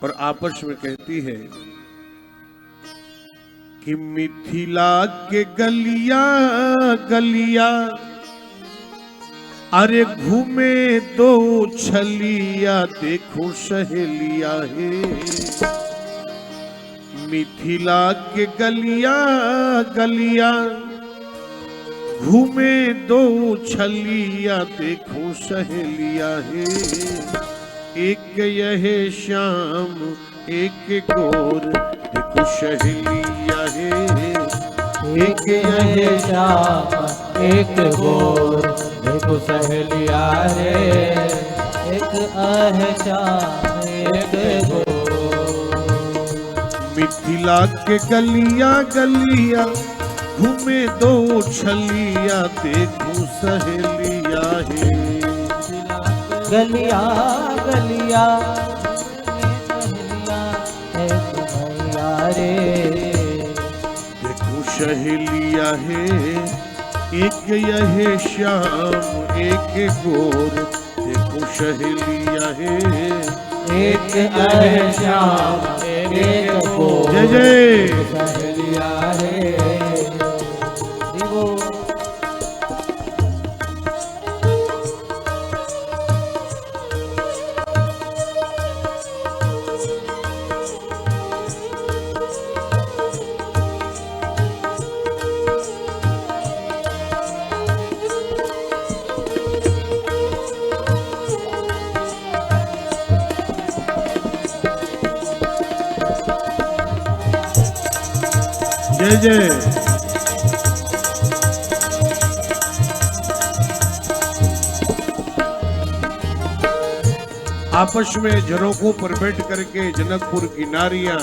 और आपस में कहती है कि मिथिला के गलिया गलिया अरे घूमे दो छलिया देखो सहेलिया है। मिथिला के गलिया गलिया घूमे दो छलिया देखो सहेलिया है। एक यह श्याम एक गोर देखो सहेलिया है। एक यह श्याम एक गोर देखो सहेलिया रे। एक है श्याम एक गोर। मिथिला के गलिया गलिया घूमे दो छलिया देखो सहेलिया है। गलिया गलिया रे देखो सहेलिया है। एक यह श्याम एक गोर देखो सहेलिया है। एक है श्याम एक गोर जय जय सहेलिया रे। जय जय। आपस में झरोखों पर बैठ करके जनकपुर की नारियां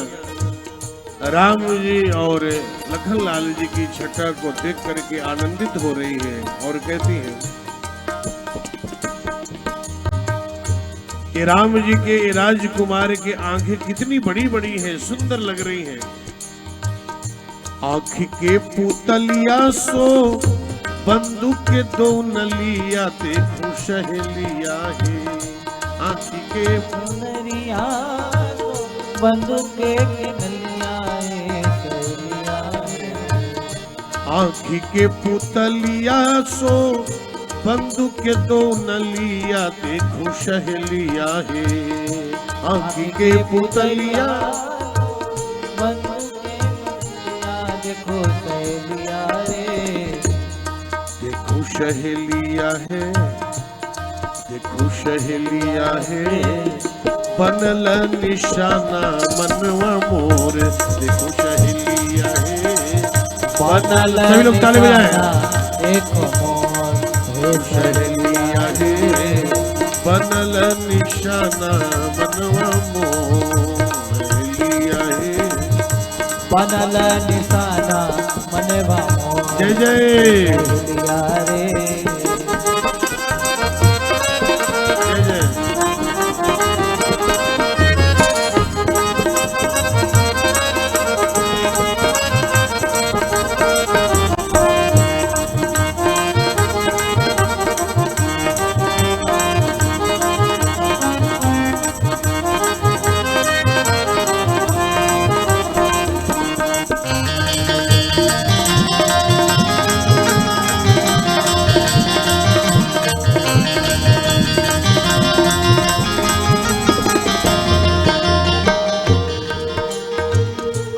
राम जी और लखन लाल जी की छटा को देख करके आनंदित हो रही है और कहती हैं कि राम जी के राजकुमार के आंखें कितनी बड़ी बड़ी हैं, सुंदर लग रही हैं। आँख के पुतलिया सो बंदूक के दो नलिया देखो सहेलिया है। आँख के पुतलिया बंदूक के नलिया सहेलिया। आँख के पुतलिया सो बंदूक के दो नलिया देखो सहेलिया है। आँख के पुतलिया देखो सहेलिया रे। देखो सहेलिया है। देखो सहेलिया है। बनल निशाना मनवा मोर देखो सहेलिया है। बनल सभी लोग ताली बजाएं। एक मोर सहेलिया है। बनल निशाना मनवा मोर सहेलिया है। बनल निशाना मनवा मोर जय जय सहेलिया रे। जय जय।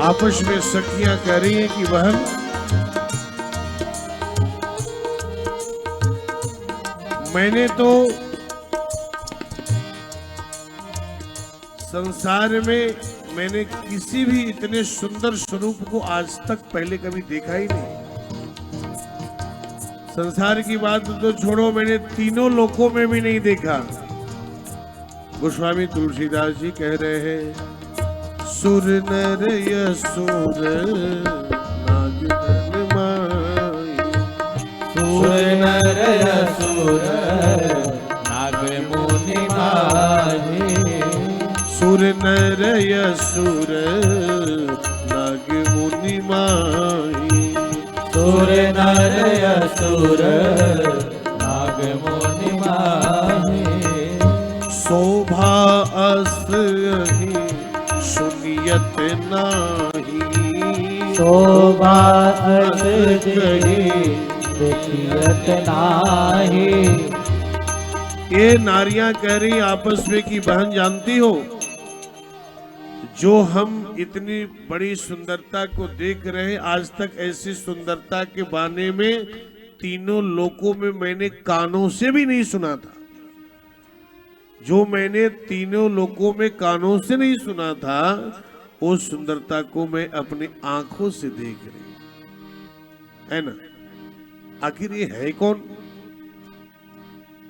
आपस में सखियां कह रही हैं कि बहन मैंने तो संसार में मैंने किसी भी इतने सुंदर स्वरूप को आज तक पहले कभी देखा ही नहीं। संसार की बात तो छोड़ो, मैंने तीनों लोकों में भी नहीं देखा। गोस्वामी तुलसीदास जी कह रहे हैं सुर नर यसुर नाग नर माई। सुर नर यसुर नाग मुनि माही। सुर नर यसुर नाग मुनि माही। सुर नर यसुर नाग मुनि माही। शोभा अस ही सुनियत नाही। शोभा अस जही देखियत नाही। ये नारियां कह रही आपस में कि बहन जानती हो, जो हम इतनी बड़ी सुंदरता को देख रहे, आज तक ऐसी सुंदरता के बारे में तीनों लोकों में मैंने कानों से भी नहीं सुना था। जो मैंने तीनों लोकों में कानों से नहीं सुना था, वो सुंदरता को मैं अपनी आंखों से देख रही, है ना। आखिर ये है कौन?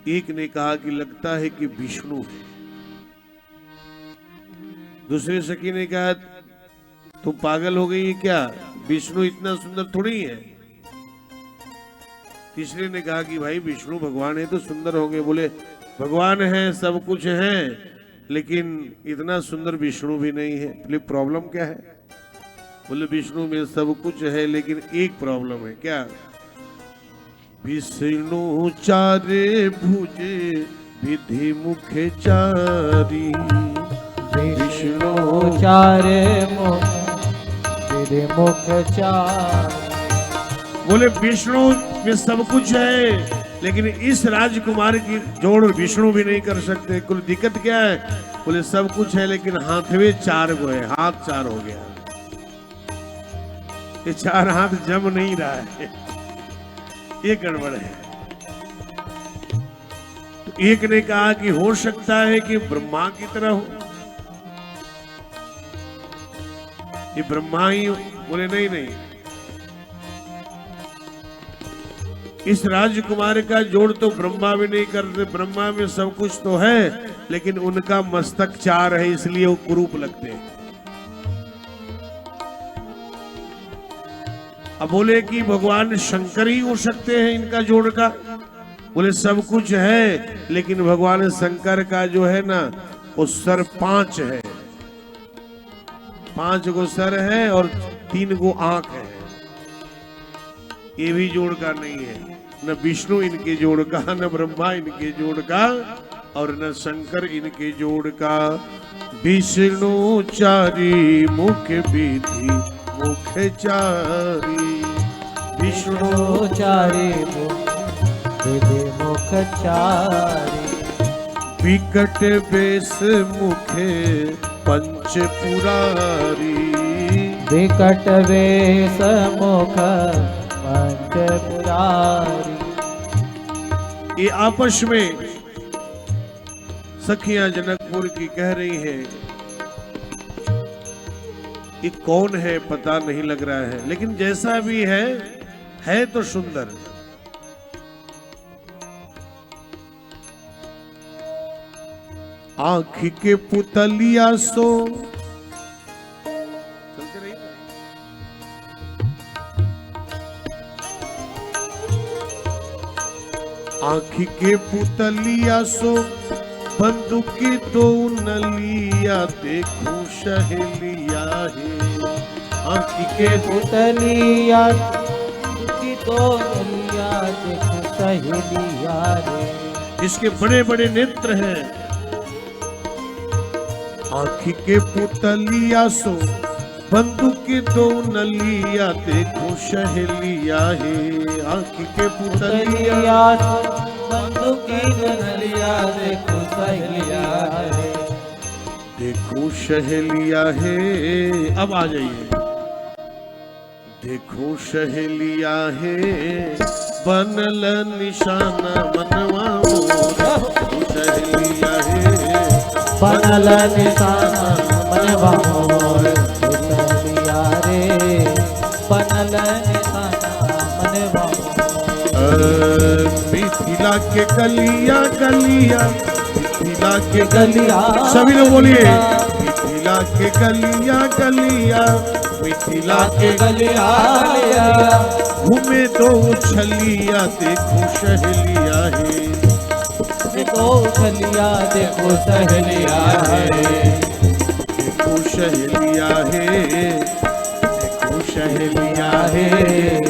एक ने कहा कि लगता है कि विष्णु है। दूसरे सखी ने कहा तुम पागल हो गई है क्या, विष्णु इतना सुंदर थोड़ी है। तीसरे ने कहा कि भाई विष्णु भगवान है तो सुंदर होंगे। बोले भगवान है, सब कुछ है, लेकिन इतना सुंदर विष्णु भी नहीं है। बोले प्रॉब्लम क्या है? बोले विष्णु में सब कुछ है, लेकिन एक प्रॉब्लम है। क्या? विष्णु चारे भुजे विधि मुखे चारी। विष्णु चारे मुख विधि मुख चारी। बोले विष्णु में सब कुछ है, लेकिन इस राजकुमार की जोड़ विष्णु भी नहीं कर सकते। कुल दिक्कत क्या है? बोले सब कुछ है, लेकिन हाथवे चार गो है, हाथ चार हो गया। ये चार हाथ जम नहीं रहा है, ये गड़बड़ है। तो एक ने कहा कि हो सकता है कि ब्रह्मा की तरह हो, ये ब्रह्मा ही हो। बोले नहीं नहीं, इस राजकुमार का जोड़ तो ब्रह्मा भी नहीं करते। ब्रह्मा में सब कुछ तो है, लेकिन उनका मस्तक चार है, इसलिए वो कुरूप लगते हैं। अब बोले कि भगवान शंकर ही हो सकते हैं इनका जोड़ का। बोले सब कुछ है, लेकिन भगवान शंकर का जो है ना, वो सर 5 है। 5 गो सर है और 3 गो आंख है। ये भी जोड़ का नहीं है। न विष्णु इनके जोड़ का, न ब्रह्मा इनके जोड़ का, और न शंकर इनके जोड़ का। विष्णु चारी मुख विधि मुख चारी। विष्णु चारी मुख विधि मुख चारी। विकट बेस मुखे पंच पुरारी। विकट वेश मुख पंच पुरारी। ये आपस में सखियां जनकपुर की कह रही हैं, ये कौन है पता नहीं लग रहा है, लेकिन जैसा भी है तो सुंदर। आँख के पुतलिया सो चलते रही। आँख के पुतलिया सो बंदूक तो नलिया देखो सहेलिया है। आँख के पुतलिया की तो नलिया देखो सहेलिया रे। जिसके बड़े बड़े नेत्र हैं। आँख के पुतलिया सो बंदूक तो नलिया देखो सहेलिया है। आँख के पुतलिया बंदूक नलिया देखो सहेलिया रे। देखो सहेलिया है। अब आ जाइए। देखो सहेलिया है, बनल निशाना मनवा मोरा। सहेलिया है, बनल निशाना मनवा मोर। सहेलिया रे, बनल निशाना मनवा मोर। मिथिला के गलिया गलिया, मिथिला के गलिया, सभी लोग बोलिए। मिथिला के गलिया गलिया, मिथिला के गलिया घूमे दो छलिया देखो सहेलिया है। देखो सहेलिया देखो सहेलिया है। देखो सहेलिया है, देखो सहेलिया है।